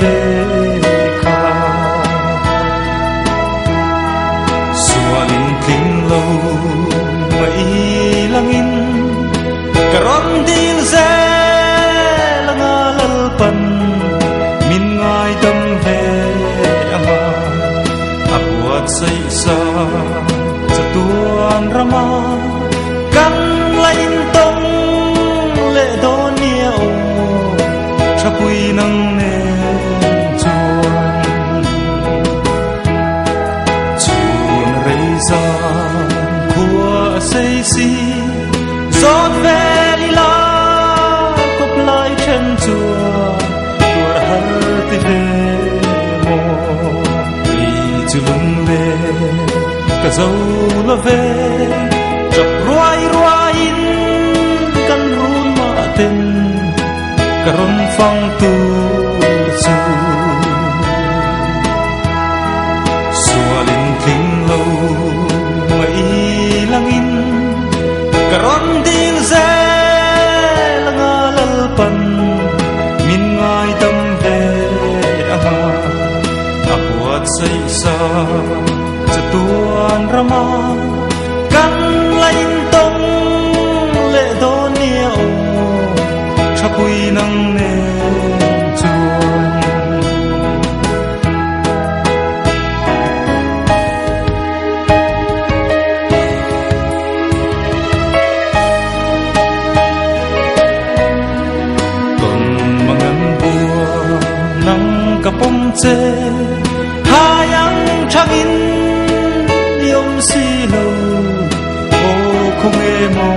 về kha xua linh kinh lâu mấy lăng in karon dil ze langa lalpan min ngai tâm về ama abuat say sa tuan rama kan lain tong le do niao chapui nang ne chuan chun rei za khua sei si giọt về li la cop lai chen chua tua har ti ve mo ri chu lung le ka zo la ve chop ruai ruai in kan run ma ten karon phang tu chu sualin king lâu mai lang in karon dil ze langa lalpan min ngai tâm ve aha apuat say sa tuan rama kan lain tong le do niao chapui nang ne chuan ton mangan bua nang kapom che hayang changin si lâu ô không e mo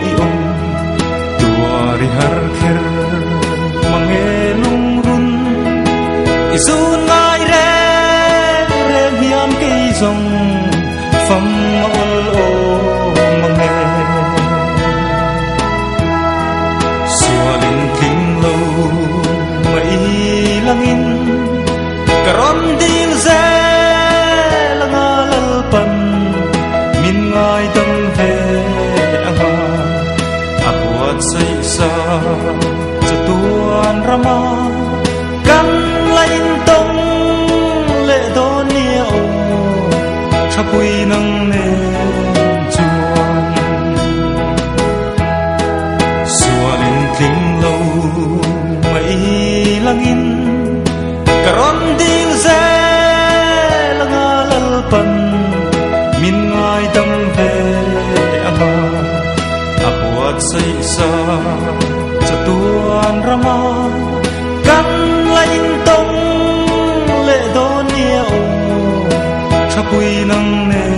i om tua ri har kher mang e lung run i zun ngai re re hiam ke zong fam ol o mang e sualin king lâu mai langin karon dil ze min ngai tâm về aha apuat say sa tuan rama kan lain tong le do niao chapui nang ne chuan sualin king lâu mai langin karon dil ze langa lalpan min ngai tâm về ama apuat say sa tuan rama kan lain tong le do niao chapui nang ne